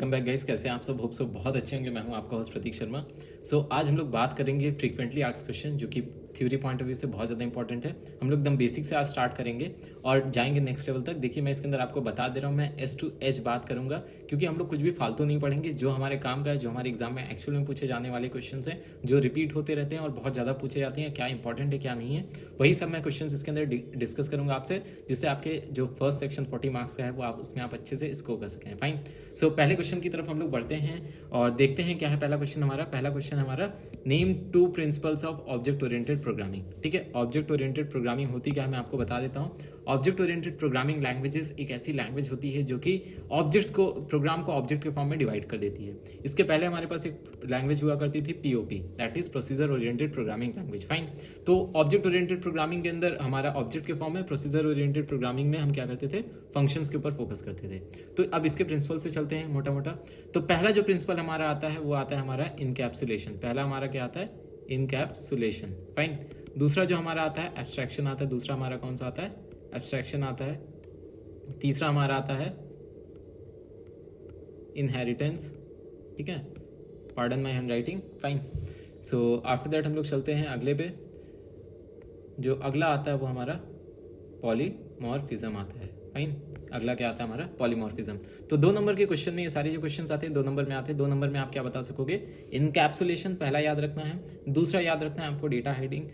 Come back guys, कैसे हैं आप सब? होप सब बहुत अच्छे होंगे। मैं हूं आपका होस्ट प्रतीक शर्मा। आज हम लोग बात करेंगे फ्रीक्वेंटली आस्क्ड क्वेश्चन, जो कि थ्योरी पॉइंट ऑफ व्यू से बहुत ज़्यादा इंपॉर्टेंट है। हम लोग एकदम बेसिक से आज स्टार्ट करेंगे और जाएंगे नेक्स्ट लेवल तक। देखिए, मैं इसके अंदर आपको बता दे रहा हूँ, मैं एस टू एच बात करूंगा, क्योंकि हम लोग कुछ भी फालतू नहीं पढ़ेंगे। जो हमारे काम का है, जो हमारे एग्जाम में एक्चुअल में पूछे जाने वाले क्वेश्चन हैं, जो रिपीट होते रहते हैं और बहुत ज़्यादा पूछे जाते हैं, क्या इंपॉर्टेंट है क्या नहीं है, वही सब मैं क्वेश्चन इसके अंदर डिस्कस करूंगा आपसे, जिससे आपके जो फर्स्ट सेक्शन 40 मार्क्स का है वो आप उसमें आप अच्छे से स्कोर कर सकें। फाइन। पहले क्वेश्चन की तरफ हम लोग बढ़ते हैं और देखते हैं क्या है पहला क्वेश्चन हमारा। पहला क्वेश्चन हमारा, name 2 principles of object oriented programming. ठीक है, ऑब्जेक्ट ओरिएंटेड प्रोग्रामिंग होती क्या है मैं आपको बता देता हूँ। ऑब्जेक्ट ओरिएंटेड प्रोग्रामिंग लैंग्वेजेस एक ऐसी लैंग्वेज होती है जो कि ऑब्जेक्ट्स को, प्रोग्राम को ऑब्जेक्ट के फॉर्म में डिवाइड कर देती है। इसके पहले हमारे पास एक लैंग्वेज हुआ करती थी POP, that is procedure oriented programming language. Fine. तो ऑब्जेक्ट ओरिएंटेड प्रोग्रामिंग के अंदर हमारा ऑब्जेक्ट के फॉर्म में, प्रोसीजर ओरिएंटेड प्रोग्रामिंग में हम क्या करते थे, फंक्शंस के ऊपर फोकस करते थे। तो अब इसके प्रिंसिपल से चलते हैं मोटा मोटा। तो पहला जो प्रिंसिपल हमारा आता है वो आता है हमारा इनकैप्सुलेशन। पहला हमारा क्या आता है, इनकैप्सुलेशन। फाइन। दूसरा जो हमारा आता है एब्स्ट्रैक्शन आता है। दूसरा हमारा कौन सा आता है, एब्स्ट्रैक्शन आता है। तीसरा हमारा आता है इनहेरिटेंस। ठीक है, pardon my hand writing. Fine. After that हम लोग चलते हैं अगले पे। जो अगला आता है वो हमारा पॉलीमॉर्फिज्म आता है। फाइन। अगला क्या आता है हमारा, पॉलीमॉर्फिज्म। तो 2 नंबर के क्वेश्चन में ये सारे जो क्वेश्चन आते हैं 2 नंबर में आते हैं। 2 नंबर में आप क्या बता सकोगे, इनकैप्सुलेशन पहला याद रखना है। दूसरा याद रखना है आपको डेटा हेडिंग,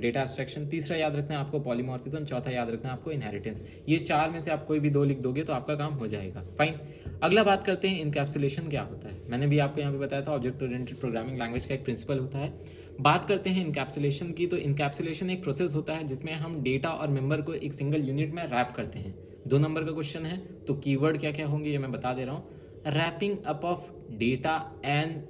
डेटा एब्स्ट्रैक्शन। तीसरा याद रखना है आपको पॉलीमॉर्फिज्म। चौथा याद रखना है आपको इनहेरिटेंस। ये 4 में से आप कोई भी 2 लिख दोगे तो आपका काम हो जाएगा। फाइन। अगला बात करते हैं इनकैप्सुलेशन क्या होता है। मैंने भी आपको यहाँ पे बताया था, ऑब्जेक्ट ओरिएंटेड प्रोग्रामिंग लैंग्वेज का एक प्रिंसिपल होता है। बात करते हैं इनकैप्सुलेशन की। तो इनकैप्सुलेशन एक प्रोसेस होता है जिसमें हम डेटा और मेंबर को एक सिंगल यूनिट में रैप करते हैं। 2 नंबर का क्वेश्चन है, तो कीवर्ड क्या क्या होंगे ये मैं बता दे रहा हूँ। Wrapping up of data and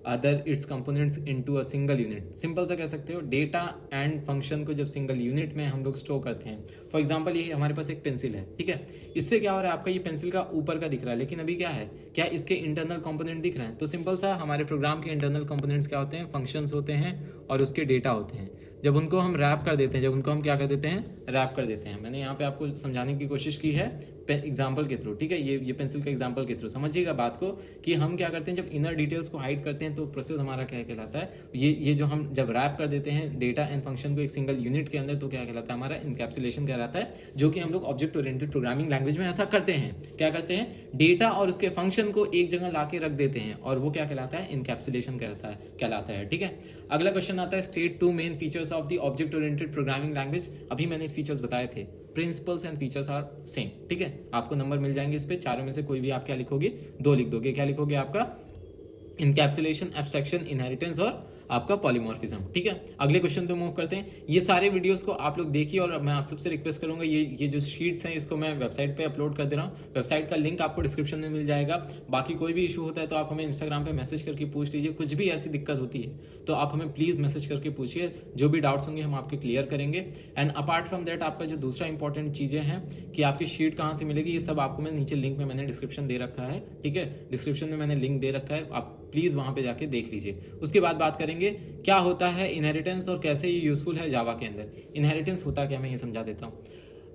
other its components into a single unit. Simple सा कह सकते हो, डेटा एंड फंक्शन को जब सिंगल यूनिट में हम लोग स्टोर करते हैं। फॉर एग्जांपल, ये हमारे पास एक पेंसिल है। ठीक है, इससे क्या हो रहा है, आपका ये पेंसिल का ऊपर का दिख रहा है, लेकिन अभी क्या है, क्या इसके इंटरनल कंपोनेंट दिख रहे हैं? तो सिंपल सा, हमारे प्रोग्राम के इंटरनल कंपोनेंट्स क्या होते हैं, फंक्शंस होते हैं और उसके डेटा होते हैं। जब उनको हम रैप कर देते हैं, जब उनको हम क्या कर देते हैं, रैप कर देते हैं। मैंने यहाँ पे आपको समझाने की कोशिश की है एग्जाम्पल के थ्रू। ठीक है, ये पेंसिल का एग्जाम्पल के थ्रू समझिएगा बात को, कि हम क्या करते हैं, जब इनर डिटेल्स को हाइड करते हैं तो प्रोसेस हमारा क्या कहलाता है, ये जो हम जब रैप कर देते हैं डेटा एंड फंक्शन को एक सिंगल यूनिट के अंदर, तो क्या कहलाता है, हमारा इनकैप्सुलेशन कहलाता है। जो कि हम लोग ऑब्जेक्ट ओरिएंटेड प्रोग्रामिंग लैंग्वेज में ऐसा करते हैं। क्या करते हैं, डेटा और उसके फंक्शन को एक जगह ला के रख देते हैं, और वो क्या कहलाता है, इनकैप्सुलेशन कहलाता है। ठीक है, अगला क्वेश्चन आता है, state 2 main features of the object oriented programming language. अभी मैंने इस फीचर्स बताए थे, principles and features are same. ठीक है, आपको नंबर मिल जाएंगे इस पे। चारों में से कोई भी आप क्या लिखोगे, 2 लिख दोगे। क्या लिखोगे, आपका इनकैप्सुलेशन, एब्स्ट्रैक्शन, इनहेरिटेंस और आपका पॉलीमॉर्फिज्म। ठीक है, अगले क्वेश्चन पे मूव करते हैं। ये सारे वीडियोस को आप लोग देखिए, और मैं आप सबसे रिक्वेस्ट करूंगा, ये जो शीट्स हैं इसको मैं वेबसाइट पे अपलोड कर दे रहा हूँ। वेबसाइट का लिंक आपको डिस्क्रिप्शन में मिल जाएगा। बाकी कोई भी इशू होता है तो आप हमें इंस्टाग्राम पे मैसेज करके पूछ लीजिए। कुछ भी ऐसी दिक्कत होती है तो आप हमें प्लीज़ मैसेज करके पूछिए, जो भी डाउट्स होंगे हम आपके क्लियर करेंगे। एंड अपार्ट फ्रॉम दैट, आपका जो दूसरा इंपॉर्टेंट चीज़ें हैं कि आपकी शीट कहाँ से मिलेगी, ये सब आपको मैं नीचे लिंक में मैंने डिस्क्रिप्शन दे रखा है। ठीक है, डिस्क्रिप्शन में मैंने लिंक दे रखा है, आप प्लीज़ वहाँ पे जाके देख लीजिए। उसके बाद बात करेंगे क्या होता है इनहेरिटेंस और कैसे ये यूजफुल है जावा के अंदर। इनहेरिटेंस होता क्या, मैं ये समझा देता हूँ।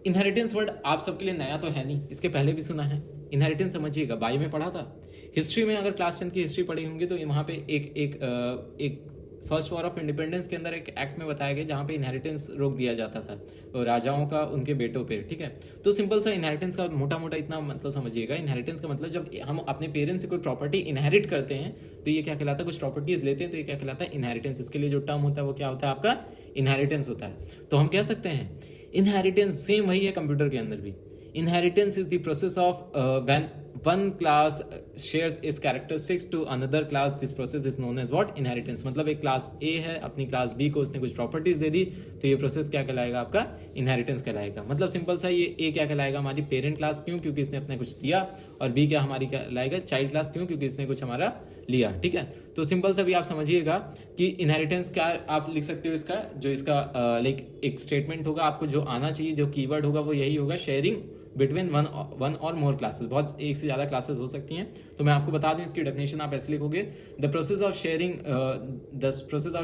इनहेरिटेंस वर्ड आप सबके लिए नया तो है नहीं, इसके पहले भी सुना है। इनहेरिटेंस समझिएगा, बायो में पढ़ा था। हिस्ट्री में अगर क्लास 10 की हिस्ट्री पढ़ी होंगी तो वहाँ पे एक फर्स्ट वॉर ऑफ इंडिपेंडेंस के अंदर एक एक्ट में बताया गया जहाँ पे इनहेरिटेंस रोक दिया जाता था राजाओं का उनके बेटों पे। ठीक है, तो सिंपल सा इनहेरिटेंस का मोटा मोटा इतना मतलब समझिएगा। इनहेरिटेंस का मतलब जब हम अपने पेरेंट्स से कोई प्रॉपर्टी इनहेरिट करते हैं तो ये क्या कहलाता है, कुछ प्रॉपर्टीज लेते हैं तो ये क्या कहलाता है, इनहेरिटेंस। इसके लिए जो टर्म होता है वो क्या होता है, आपका इनहेरिटेंस होता है। तो हम कह सकते हैं इनहेरिटेंस सेम वही है कंप्यूटर के अंदर भी। Inheritance is the process of when one class shares its characteristics to another class. This process is known as what, inheritance। मतलब एक क्लास A है, अपनी क्लास B को उसने कुछ प्रॉपर्टीज दे दी, तो ये प्रोसेस क्या कहलाएगा, आपका इनहेरिटेंस कहलाएगा। मतलब सिंपल सा, ये A क्या कहलाएगा, हमारी पेरेंट क्लास। क्यों, क्योंकि इसने अपने कुछ दिया। और B क्या हमारी कहलाएगा, चाइल्ड क्लास। क्यों, क्योंकि इसने कुछ हमारा लिया। ठीक है, तो सिंपल सा भी आप समझिएगा कि इनहेरिटेंस क्या आप लिख सकते हो, इसका जो इसका लाइक एक स्टेटमेंट होगा, आपको जो आना चाहिए, जो कीवर्ड होगा वो यही होगा, शेयरिंग बिटवीन वन और मोर क्लासेस। बहुत एक से ज़्यादा क्लासेस हो सकती हैं। तो मैं आपको बता दूं, इसकी डेफिनेशन आप ऐसे लिखोगे, the process of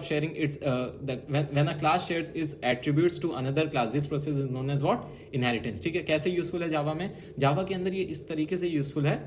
sharing its when a class shares is attributes to another class, this process is known as what, inheritance. ठीक है, कैसे यूजफुल है जावा में, जावा के अंदर ये इस तरीके से यूजफुल है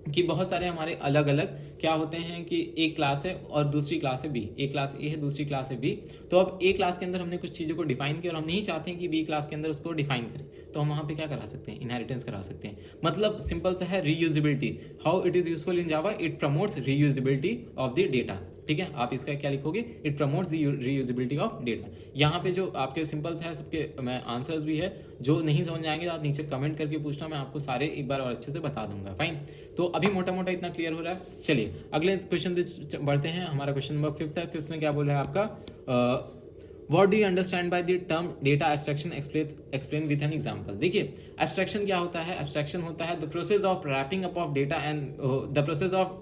कि बहुत सारे हमारे अलग अलग क्या होते हैं कि एक क्लास है और दूसरी क्लास है बी, एक क्लास ए है दूसरी क्लास है बी। तो अब ए क्लास के अंदर हमने कुछ चीज़ों को डिफाइन किया और हम नहीं चाहते हैं कि बी क्लास के अंदर उसको डिफाइन करें, तो हम वहाँ पे क्या करा सकते हैं, इनहेरिटेंस करा सकते हैं। मतलब सिंपल सा है reusability. How it is useful in Java, it promotes reusability of the data. ठीक है, आप इसका क्या लिखोगे, it promotes the reusability of data. यहाँ पे जो आपके सिंपल्स है सबके मैं आंसर्स भी है, जो नहीं समझ आएंगे आप नीचे कमेंट करके पूछना, मैं आपको सारे एक बार और अच्छे से बता दूंगा। फाइन, तो अभी मोटा मोटा इतना क्लियर हो रहा है। चलिए अगले क्वेश्चन पे बढ़ते हैं। हमारा क्वेश्चन नंबर 5 है। 5 में क्या बोल रहा है आपका, What do you understand by the term data abstraction? Explain with an example. देखिए abstraction क्या होता है, abstraction होता है the process of wrapping up of data and the process of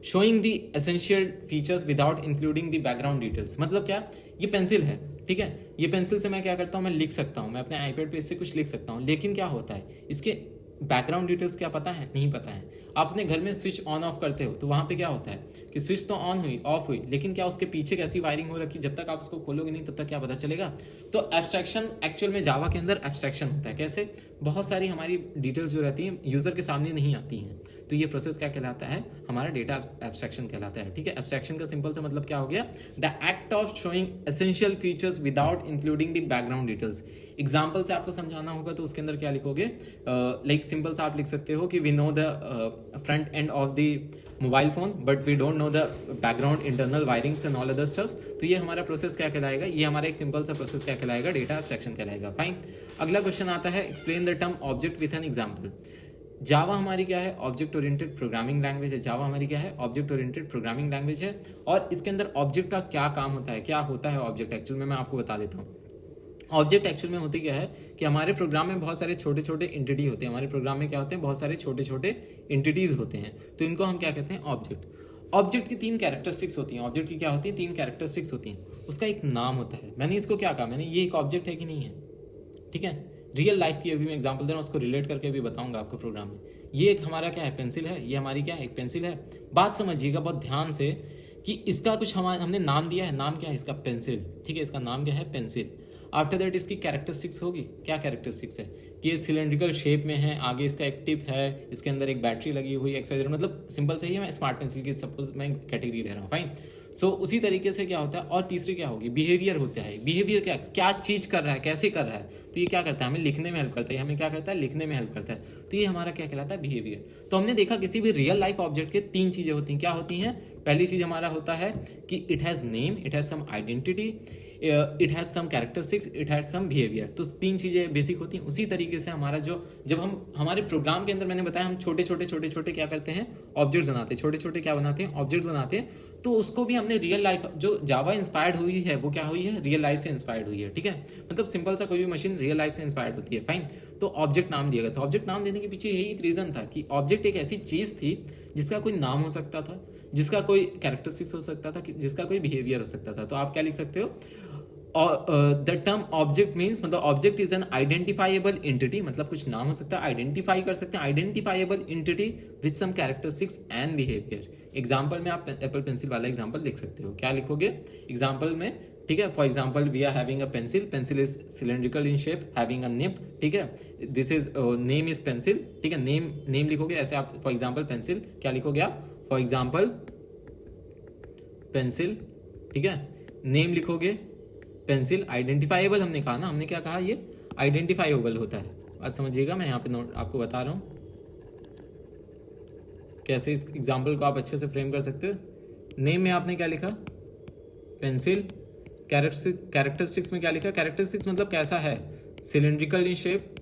showing the essential features without including the background details। मतलब क्या, ये pencil है, ठीक है, ये पेंसिल से मैं क्या करता हूँ, मैं लिख सकता हूँ, मैं अपने आईपैड पे इससे कुछ लिख सकता हूँ, लेकिन क्या होता है इसके बैकग्राउंड डिटेल्स क्या पता है, नहीं पता है। आप अपने घर में स्विच ऑन ऑफ करते हो तो वहाँ पे क्या होता है कि स्विच तो ऑन हुई ऑफ हुई, लेकिन क्या उसके पीछे कैसी वायरिंग हो रखी, जब तक आप उसको खोलोगे नहीं तब तक क्या पता चलेगा। तो एब्स्ट्रैक्शन एक्चुअल में जावा के अंदर एब्स्ट्रैक्शन होता है। कैसे, बहुत सारी हमारी डिटेल्स जो रहती हैं यूजर के सामने नहीं आती हैं, तो ये प्रोसेस क्या कहलाता है, हमारा डेटा एब्स्ट्रैक्शन कहलाता है। ठीक है, एब्स्ट्रैक्शन का सिंपल सा मतलब क्या हो गया, the act of showing essential features without including the background details. Example से आपको समझाना होगा तो उसके अंदर क्या लिखोगे, लाइक सिंपल सा आप लिख सकते हो कि we know the front end of the mobile phone but we don't know the background internal wirings and all other stuffs. तो ये हमारा प्रोसेस क्या कहलाएगा, ये हमारा एक सिंपल सा प्रोसेस क्या कहलाएगा, डेटा एब्स्ट्रैक्शन कहलाएगा। फाइन, अगला क्वेश्चन आता है, explain the term object with an example. Java हमारी क्या है, ऑब्जेक्ट ओरिएंटेड प्रोग्रामिंग लैंग्वेज है। जावा हमारी क्या है, ऑब्जेक्ट ओरिएंटेड प्रोग्रामिंग लैंग्वेज है। और इसके अंदर ऑब्जेक्ट का क्या काम होता है, क्या होता है ऑब्जेक्ट एक्चुअल में, मैं आपको बता देता हूँ। ऑब्जेक्ट एक्चुअल में होती क्या है कि हमारे प्रोग्राम में बहुत सारे छोटे छोटे एंटिटी होते हैं। हमारे प्रोग्राम में क्या होते हैं, बहुत सारे छोटे छोटे एंटिटीज होते हैं, तो इनको हम क्या कहते हैं, ऑब्जेक्ट। ऑब्जेक्ट की 3 कैरेक्टरिस्टिक्स होती हैं। ऑब्जेक्ट की क्या होती है, 3 कैरेक्टरिस्टिक्स होती हैं, उसका एक नाम होता है। मैंने इसको क्या कहा, मैंने ये एक ऑब्जेक्ट है कि नहीं है, ठीक है, रियल लाइफ की अभी मैं एग्जांपल दे रहा हूँ, उसको रिलेट करके भी बताऊंगा आपको प्रोग्राम में। ये एक हमारा क्या है, पेंसिल है, ये हमारी क्या है, एक पेंसिल है। बात समझिएगा बहुत ध्यान से कि इसका कुछ हमने नाम दिया है, नाम क्या है इसका, पेंसिल, ठीक है, इसका नाम क्या है, पेंसिल। आफ्टर दैट इसकी कैरेक्टरिस्टिक्स होगी, क्या कैरेक्टरिस्टिक्स है कि ये सिलेंड्रिकल शेप में है, आगे इसका एक टिप है, इसके अंदर एक बैटरी लगी हुई है, XYZ, मतलब सिंपल सही है, मैं स्मार्ट पेंसिल की सपोज मैं कैटेगरी ले रहा हूँ। फाइन, सो उसी तरीके से क्या होता है। और तीसरी क्या होगी, बिहेवियर होता है। बिहेवियर क्या, क्या चीज कर रहा है, कैसे कर रहा है, तो ये क्या करता है, हमें लिखने में हेल्प करता है, हमें क्या करता है, लिखने में हेल्प करता है, तो ये हमारा क्या कहलाता है, बिहेवियर। तो हमने देखा किसी भी रियल लाइफ ऑब्जेक्ट के 3 चीजें होती हैं, क्या होती हैं। पहली चीज हमारा होता है कि it has name, it has some identity, it has some characteristics, it has some behaviour. तो 3 चीजें बेसिक होती हैं। उसी तरीके से हमारा जो, जब हम हमारे प्रोग्राम के अंदर मैंने बताया हम छोटे छोटे क्या करते हैं, ऑब्जेक्ट्स बनाते हैं, छोटे छोटे क्या बनाते हैं, ऑब्जेक्ट्स बनाते हैं। तो उसको भी हमने रियल लाइफ, जो जावा इंस्पायर्ड हुई है वो क्या हुई है, रियल लाइफ से इंस्पायर्ड हुई है। ठीक है, मतलब सिंपल सा कोई भी मशीन रियल लाइफ से इंस्पायर्ड होती है। फाइन, तो ऑब्जेक्ट नाम दिया गया था। ऑब्जेक्ट नाम देने के पीछे यही रीजन था कि ऑब्जेक्ट एक ऐसी चीज थी जिसका कोई नाम हो सकता था, जिसका कोई कैरेक्टरिस्टिक्स हो सकता था, जिसका कोई बिहेवियर हो सकता था। तो आप क्या लिख सकते हो, द टर्म ऑब्जेक्ट मीन्स, मतलब object is an identifiable entity, मतलब कुछ नाम हो सकता है, आइडेंटिफाई कर सकते हैं, identifiable entity with some characteristics and behaviour. Example में आप एप्पल पेंसिल वाला एग्जांपल लिख सकते हो। क्या लिखोगे एग्जांपल में, ठीक है, for example we are having a pencil, pencil is cylindrical in shape, having a nib, ठीक है, this is name is pencil, ठीक है, नेम लिखोगे ऐसे आप, फॉर एग्जांपल पेंसिल, क्या लिखोगे आप, फॉर एग्जांपल पेंसिल, ठीक है, नेम लिखोगे पेंसिल, आइडेंटिफाइबल हमने कहा ना, हमने क्या कहा, ये आइडेंटिफाइबल होता है। आज समझिएगा, मैं यहाँ पे नोट आपको बता रहा हूँ कैसे इस एग्जाम्पल को आप अच्छे से फ्रेम कर सकते हो। नेम में आपने क्या लिखा, पेंसिल, कैरेक्टरिस्टिक्स में क्या लिखा, कैरेक्टरिस्टिक्स मतलब कैसा है, सिलेंड्रिकल इन शेप,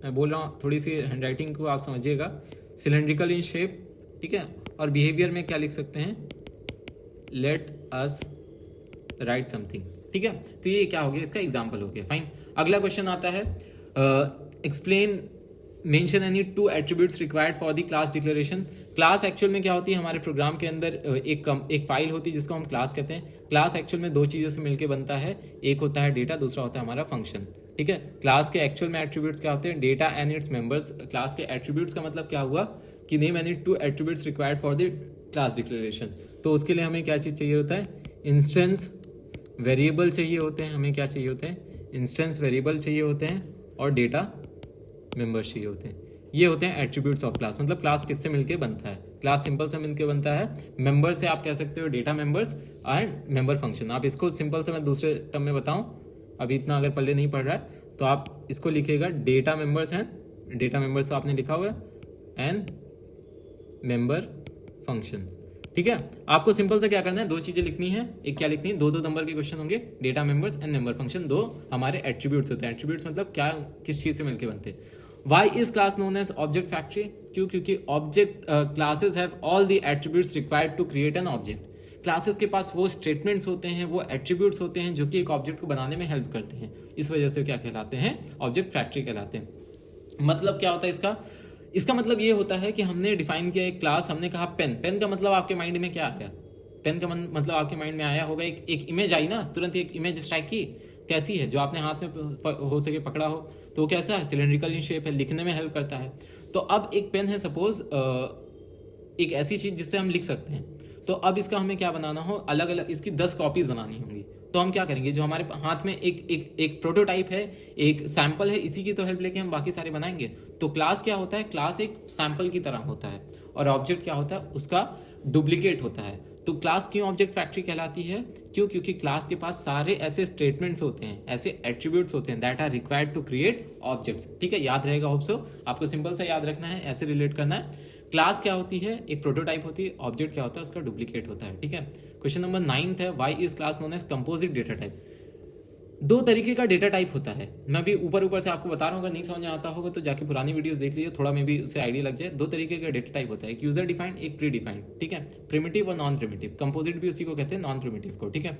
मैं बोल रहा हूँ थोड़ी सी हैंडराइटिंग को आप समझिएगा, सिलेंड्रिकल इन शेप, ठीक है, और बिहेवियर में क्या लिख सकते हैं, लेट अस राइट समथिंग, ठीक है। तो ये क्या हो गया, इसका एग्जाम्पल हो गया। फाइन, अगला क्वेश्चन आता है, explain mention any 2 attributes required for the class declaration. Class actual में क्या होती है, हमारे प्रोग्राम के अंदर एक फाइल होती है जिसको हम क्लास कहते हैं। क्लास एक्चुअल में 2 चीज़ों से मिलकर बनता है, एक होता है डेटा, दूसरा होता है हमारा फंक्शन, ठीक है। क्लास के एक्चुअल में एट्रीब्यूट्स क्या होते हैं, data and its members. Class के एट्रीब्यूट्स का मतलब क्या हुआ कि name any 2 attributes required for the class declaration. तो उसके लिए हमें क्या चीज़ चाहिए होता है, इंस्टेंस वेरिएबल चाहिए होते हैं, हमें क्या चाहिए होते हैं, इंस्टेंस वेरिएबल चाहिए होते हैं, और डेटा मेंबर्स चाहिए होते हैं। ये होते हैं एट्रीब्यूट्स ऑफ क्लास। मतलब क्लास किससे मिलके बनता है? क्लास सिंपल से मिलके बनता है मेंबर से। आप कह सकते हो data members and member function. आप इसको सिंपल से मैं दूसरे टर्म में बताऊं, अभी इतना अगर पल्ले नहीं पड़ रहा है तो आप इसको लिखिएगा डेटा मेंबर्स हैं, डेटा मेंबर्स आपने लिखा हुआ है एंड मेंबर फंक्शंस। ठीक है, आपको सिंपल से क्या करना है, दो चीजें लिखनी है। एक क्या लिखनी है, दो नंबर के क्वेश्चन होंगे, data members and member function. दो हमारे एट्रीब्यूट्स होते हैं। एट्रीब्यूट्स मतलब क्या, किस चीज से मिलकर बनते हैं। Why is class known as object factory? क्यों? क्योंकि object classes have all the attributes required to create an object. Classes के पास वो स्टेटमेंट्स होते हैं, वो एट्रीब्यूट्स होते हैं जो कि एक ऑब्जेक्ट को बनाने में हेल्प करते हैं। इस वजह से क्या कहलाते हैं, ऑब्जेक्ट फैक्ट्री कहलाते हैं। मतलब क्या होता है इसका? इसका मतलब ये होता है कि हमने डिफाइन किया एक क्लास, हमने कहा पेन। पेन का मतलब आपके माइंड में क्या आया? पेन का मतलब आपके माइंड में आया होगा, एक इमेज आई ना, तुरंत एक इमेज स्ट्राइक की। कैसी है? जो आपने हाथ में हो सके पकड़ा हो तो वो कैसा है, सिलेंड्रिकल इन शेप है, लिखने में हेल्प करता है। तो अब एक पेन है सपोज, एक ऐसी चीज जिससे हम लिख सकते हैं। तो अब इसका हमें क्या बनाना हो, अलग अलग इसकी 10 कॉपीज बनानी होंगी। तो हम क्या करेंगे, जो हमारे हाथ में एक प्रोटोटाइप है, एक सैंपल है, इसी की तो हेल्प लेके हम बाकी सारे बनाएंगे। तो क्लास क्या होता है, क्लास एक सैंपल की तरह होता है, और ऑब्जेक्ट क्या होता है, उसका डुप्लीकेट होता है। तो क्लास क्यों ऑब्जेक्ट फैक्ट्री कहलाती है? क्यों? क्योंकि क्लास के पास सारे ऐसे स्टेटमेंट्स होते हैं, ऐसे एट्रीब्यूट्स होते हैं that are required to create objects. ठीक है, याद रहेगा होप सो। आपको सिंपल सा याद रखना है, ऐसे रिलेट करना है। क्लास क्या होती है, एक प्रोटोटाइप होती है। ऑब्जेक्ट क्या होता है, उसका डुप्लीकेट होता है। ठीक है, क्वेश्चन नंबर 9 है, why is class known as composite data type? दो तरीके का डेटा टाइप होता है। मैं भी ऊपर से आपको बता रहा हूँ, अगर नहीं समझ में आता होगा तो जाके पुरानी वीडियोस देख लीजिए, थोड़ा में भी उससे आइडिया लग जाए। दो तरीके का डेटा टाइप होता है, एक यूजर डिफाइंड, एक प्री डिफाइंड। ठीक है, प्रिमिटिव और नॉन प्रिमिटिव। कंपोजिट भी उसी को कहते हैं, नॉन प्रिमिटिव को। ठीक है,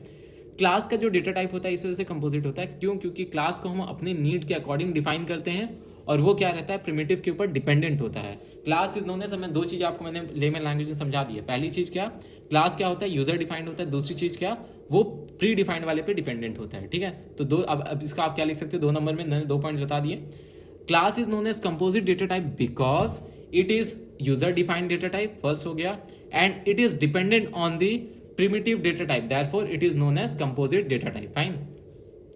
क्लास का जो डेटा टाइप होता है इस वजह से कंपोजिट होता है। क्यों? क्योंकि क्लास को हम अपने नीड के अकॉर्डिंग डिफाइन करते हैं, और वो क्या रहता है, प्रिमिटिव के ऊपर डिपेंडेंट होता है। क्लास इज नोन एज, मैं दो चीज आपको मैंने लेमन लैंग्वेज में समझा दी है। पहली चीज क्या, क्लास क्या होता है, यूजर डिफाइंड होता है। दूसरी चीज क्या, वो प्री डिफाइंड वाले पे डिपेंडेंट होता है। ठीक है, तो दो, अब इसका आप क्या लिख सकते हो, 2 नंबर में मैंने 2 पॉइंट्स बता दिए। Class is known as composite data type because it is user defined data type, first हो गया, and it is dependent on the primitive data type, therefore it is known as composite data type. Fine.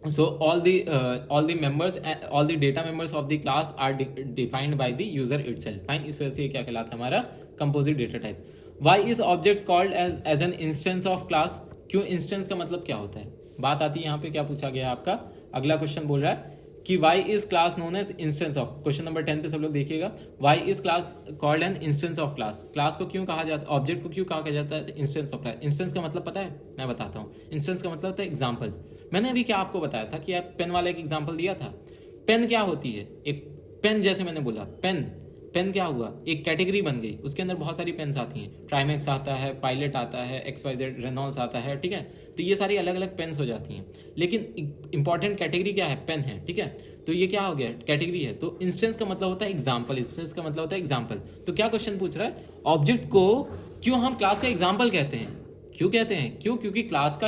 So all the members, all the data members of the class are defined by the user itself. Fine. इस वजह से क्या कहलाता है हमारा composite data type. Why is object called as an instance of class? क्यों instance का मतलब क्या होता है? बात आती है यहाँ पे, क्या पूछा गया आपका, अगला क्वेश्चन बोल रहा है कि why is class known as instance of, question number 10 पे सब लोग देखिएगा, why is class called an instance of class? Class को क्यों कहा जाता है, ऑब्जेक्ट को क्यों कहा जाता है इंस्टेंस ऑफ क्लास? इंस्टेंस का मतलब पता है, मैं बताता हूँ। इंस्टेंस का मतलब होता है एग्जाम्पल। मैंने अभी क्या आपको बताया था कि आप पेन वाला एक एग्जाम्पल दिया था। पेन क्या होती है, एक पेन, जैसे मैंने बोला पेन क्या हुआ, एक कैटेगरी बन गई, उसके अंदर बहुत सारी पेन्स आती हैं। ट्राइमेक्स आता है, पायलट आता है, XYZ रेनॉल्ड्स आता है। ठीक है, तो ये सारी अलग अलग पेन्स हो जाती हैं, लेकिन इंपॉर्टेंट कैटेगरी क्या है, पेन है। ठीक है, तो ये क्या हो गया, कैटेगरी है। तो इंस्टेंस का मतलब होता है एग्जाम्पल, इंस्टेंस का मतलब होता है एग्जाम्पल। तो क्या क्वेश्चन पूछ रहा है, ऑब्जेक्ट को क्यों हम क्लास का एग्जाम्पल कहते हैं? क्यों कहते हैं? क्यों? क्योंकि क्लास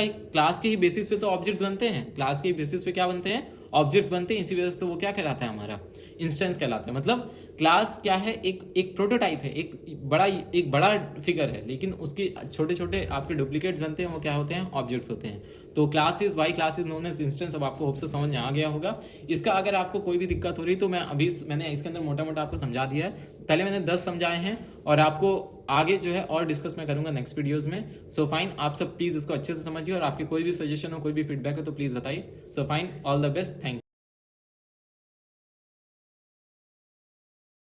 के ही बेसिस पे तो ऑब्जेक्ट्स बनते हैं। क्लास के बेसिस पे क्या बनते हैं, ऑब्जेक्ट्स बनते हैं। इसी वजह से तो वो क्या कहलाता है, हमारा इंस्टेंस कहलाता है। मतलब क्लास क्या है, एक प्रोटोटाइप है, एक बड़ा फिगर है, लेकिन उसके छोटे छोटे आपके डुप्लीकेट्स बनते हैं, वो क्या होते हैं, ऑब्जेक्ट्स होते हैं। तो class is known as instance. अब आपको होप से समझ में आ गया होगा। इसका अगर आपको कोई भी दिक्कत हो रही तो मैंने इसके अंदर मोटा मोटा आपको समझा दिया है। पहले मैंने 10 समझाए हैं, और आपको आगे जो है और डिस्कस मैं करूंगा नेक्स्ट वीडियोस में। सो फाइन, आप सब प्लीज इसको अच्छे से समझिए, और आपके कोई भी सजेशन हो, कोई भी फीडबैक हो तो प्लीज बताइए। So fine, all the best, thank you.